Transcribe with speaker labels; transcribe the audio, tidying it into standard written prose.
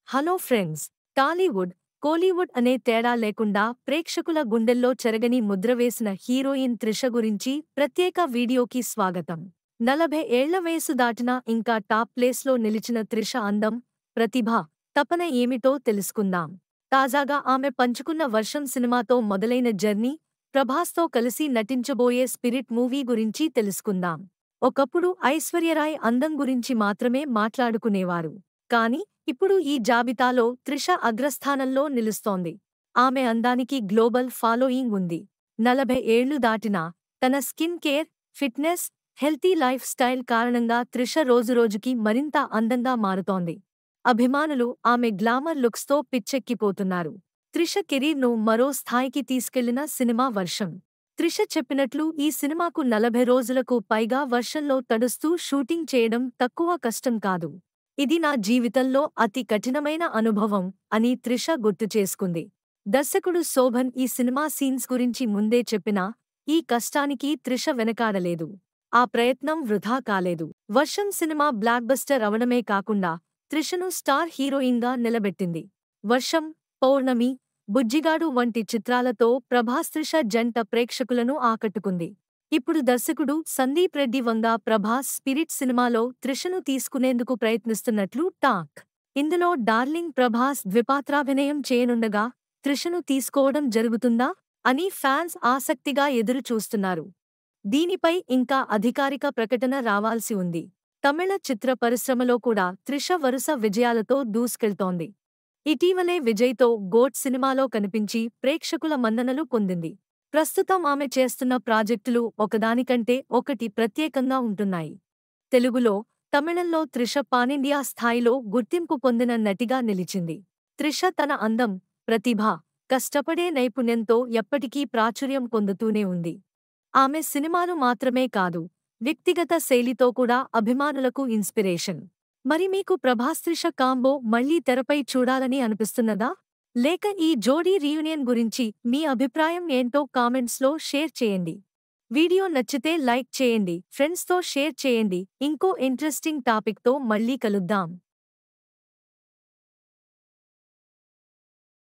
Speaker 1: Hello friends, Tollywood, Kollywood అనే తేడా లేకుండా ప్రేక్షకుల గుండెల్లో చెరగని ముద్రవేసిన హీరోయిన్ త్రిష గురించి ప్రత్యేక వీడియోకి స్వాగతం. 40 ఏళ్ల వయసు దాటినా ఇంకా టాప్ ప్లేస్లో నిలిచిన త్రిష అందం, ప్రతిభ, తపన ఏమిటో తెలుసుకుందాం. తాజాగా ఆమె పంచుకున్న వర్షం సినిమాతో మొదలైన జర్నీ, ప్రభాస్తో కలిసి నటించబోయే స్పిరిట్ మూవీ గురించి తెలుసుకుందాం. ఒకప్పుడు ఐశ్వర్యరాయ్ అందం గురించి మాత్రమే మాట్లాడుకునేవారు. కానీ ఇప్పుడు ఈ జాబితాలో త్రిష అగ్రస్థానంలో నిలుస్తోంది. ఆమె అందానికి గ్లోబల్ ఫాలోయింగ్ ఉంది. 40 ఏళ్లు దాటినా తన skin care, fitness, healthy life style కారణంగా త్రిష రోజురోజుకి మరింత అందంగా మారుతోంది. అభిమానులు ఆమె గ్లామర్ లుక్స్తో పిచ్చెక్కిపోతున్నారు. త్రిష కెరీర్ను మరో స్థాయికి తీసుకెళ్లిన సినిమా వర్షం. త్రిష చెప్పినట్లు ఈ సినిమాకు 40 రోజులకు పైగా వర్షంలో తడుస్తూ షూటింగ్ చేయడం తక్కువ కష్టం కాదు. ఇది నా జీవితంలో అతి కఠినమైన అనుభవం అని త్రిష గుర్తుచేసుకుంది. దర్శకుడు శోభన్ ఈ సినిమా సీన్స్ గురించి ముందే చెప్పినా ఈ కష్టానికి త్రిష వెనకాడలేదు. ఆ ప్రయత్నం వృధా కాలేదు. వర్షం సినిమా బ్లాక్బస్టర్ అవడమే కాకుండా త్రిషను స్టార్ హీరోయిన్గా నిలబెట్టింది. వర్షం, పౌర్ణమి, బుజ్జిగాడు వంటి చిత్రాలతో ప్రభాస్ త్రిష జంట ప్రేక్షకులను ఆకట్టుకుంది. ఇప్పుడు దర్శకుడు సందీప్ రెడ్డి వంగ ప్రభాస్ స్పిరిట్ సినిమాలో త్రిషను తీసుకునేందుకు ప్రయత్నిస్తున్నట్లు టాక్. ఇందులో డార్లింగ్ ప్రభాస్ ద్విపాత్రాభినయం చేయనుండగా త్రిషను తీసుకోవడం జరుగుతుందా అని ఫ్యాన్స్ ఆసక్తిగా ఎదురు చూస్తున్నారు. దీనిపై ఇంకా అధికారిక ప్రకటన రావాల్సి ఉంది. తమిళ చిత్ర పరిశ్రమలో కూడా త్రిష వరుస విజయాలతో దూసుకెళ్తోంది. ఇటీవలే విజయ్తో గోట్ సినిమాలో కనిపించి ప్రేక్షకుల మన్ననలు పొందింది. ప్రస్తుతం ఆమె చేస్తున్న ప్రాజెక్టులు ఒకదానికంటే ఒకటి ప్రత్యేకంగా ఉంటున్నాయి. తెలుగులో, తమిళంలో త్రిష పానిండియా స్థాయిలో గుర్తింపు పొందిన నటిగా నిలిచింది. త్రిష తన అందం, ప్రతిభ, కష్టపడే నైపుణ్యంతో ఎప్పటికీ ప్రాచుర్యం పొందుతూనే ఉంది. ఆమె సినిమాలు మాత్రమే కాదు, వ్యక్తిగత శైలితో కూడా అభిమానులకు ఇన్స్పిరేషన్. మరి మీకు ప్రభాస్ త్రిష కాంబో మళ్లీ తెరపై చూడాలని అనిపిస్తున్నదా? లేక ఈ జోడీ రీయూనియన్ గురించి మీ అభిప్రాయం ఏంటో కామెంట్స్లో షేర్ చేయండి. వీడియో నచ్చితే లైక్ చేయండి, ఫ్రెండ్స్తో షేర్ చేయండి. ఇంకో ఇంట్రెస్టింగ్ టాపిక్తో మళ్ళీ కలుద్దాం.